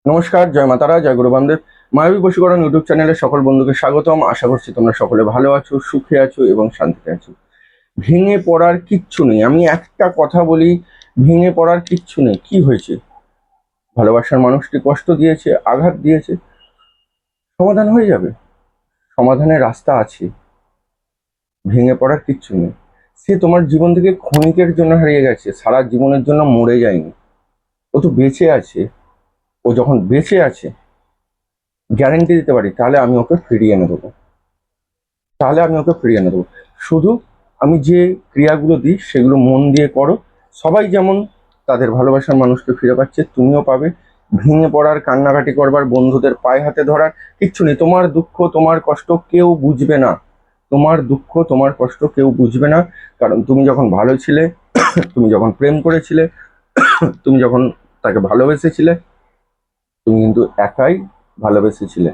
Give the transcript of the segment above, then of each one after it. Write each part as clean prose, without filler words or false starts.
নমস্কার, জয় মাতারা, জয় গুরু বামদেব। মায়াবী বশীকরণ ইউটিউব চ্যানেলে সকল বন্ধুকে স্বাগতম। আশা করছি তোমরা সকলে ভালো আছো, সুখে আছো এবং শান্তিতে আছো। ভেঙে পড়ার কিচ্ছু নেই। আমি একটা কথা বলি, ভেঙে পড়ার কিচ্ছু নেই। কি হয়েছে? ভালোবাসার মানুষটি কষ্ট দিয়েছে, আঘাত দিয়েছে, সমাধান হয়ে যাবে। সমাধানের রাস্তা আছে। ভেঙে পড়ার কিচ্ছু নেই। সে তোমার জীবন থেকে ক্ষণিকের জন্য হারিয়ে গেছে, সারা জীবনের জন্য মরে যায়নি। ও তো বেঁচে আছে। ও যখন বেঁচে আছে, গ্যারেন্টি দিতে পারি, তাহলে আমি ওকে ফিরিয়ে এনে দেবো। শুধু আমি যে ক্রিয়াগুলো দিই সেগুলো মন দিয়ে করো। সবাই যেমন তাদের ভালোবাসার মানুষকে ফিরে পাচ্ছে, তুমিও পাবে। ভেঙে পড়ার, কান্নাকাটি করবার, বন্ধুদের পায়ে হাতে ধরার কিচ্ছু নেই। তোমার দুঃখ, তোমার কষ্ট কেউ বুঝবে না। তোমার দুঃখ, তোমার কষ্ট কেউ বুঝবে না। কারণ তুমি যখন ভালো ছিলে, তুমি যখন প্রেম করেছিলে, তুমি যখন তাকে ভালোবেসেছিলে, তুমি কিন্তু একাই ভালোবেসেছিলে,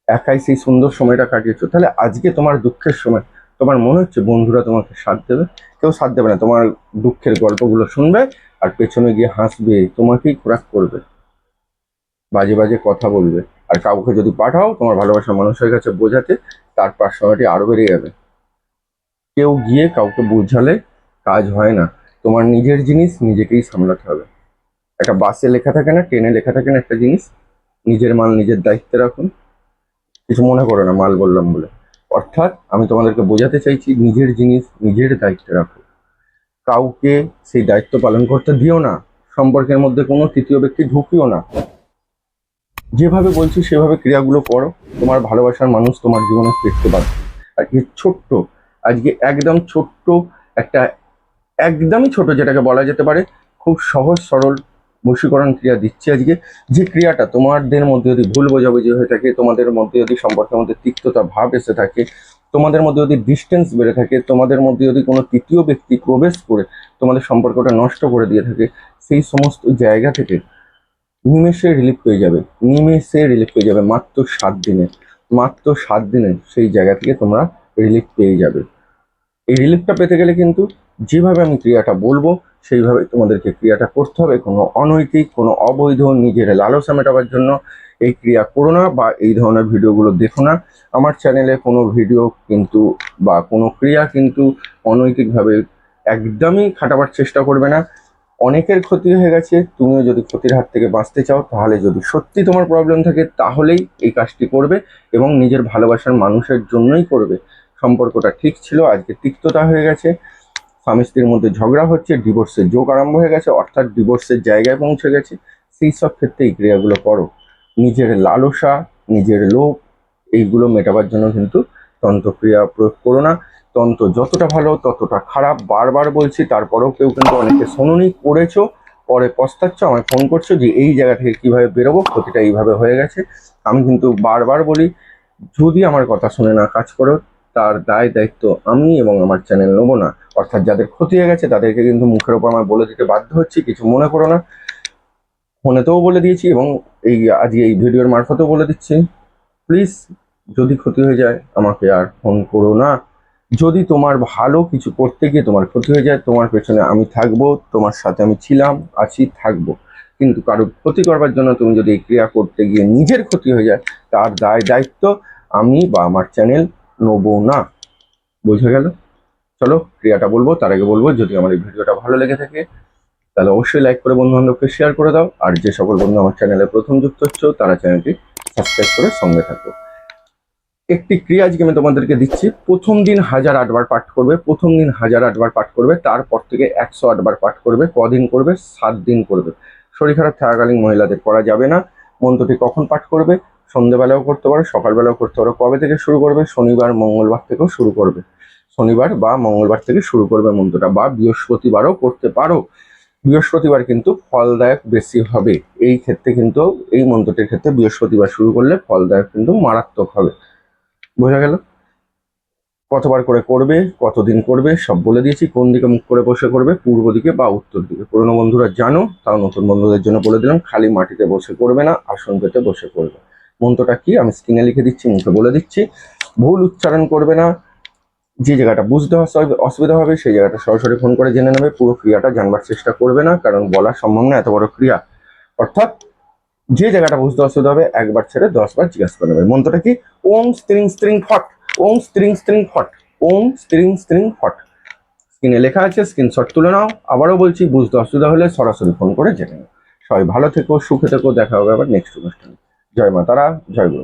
একাই সেই সুন্দর সময়টা কাটিয়েছো। তাহলে আজকে তোমার দুঃখের সময় তোমার মনে হচ্ছে বন্ধুরা তোমাকে সাথ দেবে? কেউ সাথ দেবে না। তোমার দুঃখের গল্পগুলো শুনবে আর পেছনে গিয়ে হাসবে, তোমাকেই খোরাক করবে, বাজে বাজে কথা বলবে। আর কাউকে যদি পাঠাও তোমার ভালোবাসার মানুষের কাছে বোঝাতে, তার পার্সোনালিটি আরো বেড়ে যাবে। কেউ গিয়ে কাউকে বোঝালে কাজ হয় না। তোমার নিজের জিনিস নিজেকেই সামলাতে হবে। একটা বাসে লেখা থাকে না, ট্রেনে লেখা থাকে না একটা জিনিস, নিজের মাল নিজের দায়িত্বে রাখুন। কিছু মনে করো না মাল বললাম বলে। অর্থাৎ আমি তোমাদেরকে বোঝাতে চাইছি, নিজের জিনিস নিজের দায়িত্বে রাখো। কাউকে সেই দায়িত্ব পালন করতে দিও না। সম্পর্কের মধ্যে কোনো তৃতীয় ব্যক্তি ঢুকিও না। যেভাবে বলছি সেভাবে ক্রিয়াগুলো করো, তোমার ভালোবাসার মানুষ তোমার জীবনে ফিরতে পারবে। আর এই ছোট্ট, আজকে একদম ছোট্ট একটা, একদমই ছোট যেটাকে বলা যেতে পারে, খুব সহজ সরল বশীকরণ ক্রিয়া দিচ্ছি আজকে। যে ক্রিয়াটা তোমাদের মধ্যে যদি ভুল বোঝাবুঝি হয়ে থাকে, তোমাদের মধ্যে যদি সম্পর্কের মধ্যে তিক্ততা ভাব এসে থাকে, তোমাদের মধ্যে যদি ডিস্টেন্স বেড়ে থাকে, তোমাদের মধ্যে যদি কোনো তৃতীয় ব্যক্তি প্রবেশ করে তোমাদের সম্পর্কটা নষ্ট করে দিয়ে থাকে, সেই সমস্ত জায়গা থেকে নিমেষে রিলিফ পেয়ে যাবে। মাত্র 7 দিনে। মাত্র 7 দিনে সেই জায়গা থেকে তোমরা রিলিফ পেয়ে যাবে। এই রিলিফটা পেতে গেলে কিন্তু যেভাবে আমি ক্রিয়াটা বলবো সেইভাবে তোমাদেরকে ক্রিয়াটা করতে হবে। কোনো অনৈতিক, কোনো অবৈধ নিজের লালসা মেটাবার জন্য এই ক্রিয়া করো না, বা এই ধরনের ভিডিওগুলো দেখো না। আমার চ্যানেলে কোনো ভিডিও কিন্তু বা কোনো ক্রিয়া কিন্তু অনৈতিকভাবে একদমই খাটাবার চেষ্টা করবে না। অনেকের ক্ষতি হয়ে গেছে, তুমিও যদি ক্ষতির হাত থেকে বাঁচতে চাও, তাহলে যদি সত্যি তোমার প্রবলেম থাকে, তাহলেই এই কাজটি করবে এবং নিজের ভালোবাসার মানুষের জন্যই করবে। সম্পর্কটা ঠিক ছিল, আজকে তিক্ততা হয়ে গেছে, স্বামী স্ত্রীর মধ্যে ঝগড়া হচ্ছে, ডিভোর্সের যোগ আরম্ভ হয়ে গেছে, অর্থাৎ ডিভোর্সের জায়গায় পৌঁছে গেছে। সেই সব ক্ষেত্রে এই ক্রিয়াগুলো করো। নিজের লালসা, নিজের লোভ, এইগুলো মেটাবার জন্য কিন্তু তন্ত্রক্রিয়া প্রয়োগ করো না। তন্ত্র যতটা ভালো ততটা খারাপ, বারবার বলছি। তারপরেও কেউ কিন্তু অনেকে শোনোনি, করেছো, পরে পস্তাচ্ছ, আমায় ফোন করছো যে এই জায়গা থেকে কিভাবে বেরোবো, ক্ষতিটা এইভাবে হয়ে গেছে। আমি কিন্তু বারবার বলি, যদি আমার কথা শুনে না কাজ করো, তার দায় দায়িত্ব আমি এবং আমার চ্যানেল নেবো না। অর্থাৎ যাদের ক্ষতি হয়ে গেছে তাদেরকে কিন্তু মুখের ওপর আমার বলে দিতে বাধ্য হচ্ছি, কিছু মনে করো না। ফোনেতেও বলে দিয়েছি এবং আজকে এই ভিডিওর মারফতেও বলে দিচ্ছি, প্লিজ যদি ক্ষতি হয়ে যায় আমাকে আর ফোন করো না। যদি তোমার ভালো কিছু করতে গিয়ে তোমার ক্ষতি হয়ে যায়, তোমার পেছনে আমি থাকবো, তোমার সাথে আমি ছিলাম, আছি, থাকবো। কিন্তু কারোর ক্ষতি করবার জন্য তুমি যদি এই ক্রিয়া করতে গিয়ে নিজের ক্ষতি হয়ে যায়, তার দায় দায়িত্ব আমি বা আমার চ্যানেল নেবো না। বোঝা গেল? চলো ক্রিয়াটা বলবো, তার আগে বলবো, যদি আমার এই ভিডিওটা ভালো লেগে থাকে তাহলে অবশ্যই লাইক করে বন্ধু বান্ধবকে শেয়ার করে দাও। আর যে সকল বন্ধু আমার চ্যানেলে প্রথম যুক্ত হচ্ছে তারা চ্যানেলটি সাবস্ক্রাইব করে সঙ্গে থাকো। একটি ক্রিয়া আজকে আমি তোমাদেরকে দিচ্ছি। প্রথম দিন 1008 বার পাঠ করবে, প্রথম দিন 1008 বার পাঠ করবে, তারপর থেকে 108 বার পাঠ করবে। কদিন করবে? 7 দিন করবে। শরীর খারাপ থাকাকালীন মহিলাদের করা যাবে না। মন্ত্রটি কখন পাঠ করবে? সন্ধ্যেবেলাও করতে পারো, সকালবেলাও করতে পারো। কবে থেকে শুরু করবে? শনিবার মঙ্গলবার থেকেও শুরু করবে। শনিবার বা মঙ্গলবার থেকে শুরু করবে মন্ত্রটা, বা বৃহস্পতিবারও করতে পারো। বৃহস্পতিবার কিন্তু ফলদায়ক বেশি হবে। এই ক্ষেত্রে কিন্তু, এই মন্ত্রটির ক্ষেত্রে বৃহস্পতিবার শুরু করলে ফলদায়ক কিন্তু মারাত্মক হবে। বোঝা গেল? কতবার করে করবে, কতদিন করবে সব বলে দিয়েছি। কোন দিকে মুখ করে বসে করবে, পূর্ব দিকে বা উত্তর দিকে। পুরনো বন্ধুরা জানো, তাও নতুন বন্ধুদের জন্য বলে দিলাম, খালি মাটিতে বসে করবে না, আসন পেতে বসে করবে। মন্ত্রটা কি আমি স্ক্রিনে লিখে দিচ্ছি, মুখে বলে দিচ্ছি। ভুল উচ্চারণ করবে না। যে জায়গাটা বুঝতে অসুবিধা হবে সেই জায়গাটা সরাসরি ফোন করে জেনে নেবে। পুরো ক্রিয়াটা জানবার চেষ্টা করবে না, কারণ বলা সম্ভব না এত বড় ক্রিয়া। অর্থাৎ যে জায়গাটা বুঝতে অসুবিধা হবে একবার ছেড়ে 10 বার জিজ্ঞাসা করে নেবে। মন্ত্রটা কি? ওম স্ত্রিং স্ত্রিং ফট, ওম স্ত্রিং স্ত্রিং ফট, ওম স্ত্রিং স্ত্রিং ফট। স্ক্রিনে লেখা আছে, স্ক্রিনশট তুলে নাও। আবারও বলছি, বুঝতে অসুবিধা হলে সরাসরি ফোন করে জেনে নাও। সবাই ভালো থেকো, সুখে থেকো, দেখা হবে আবার নেক্সট অনুষ্ঠানে। জয় মা তারা, জয় গুরু।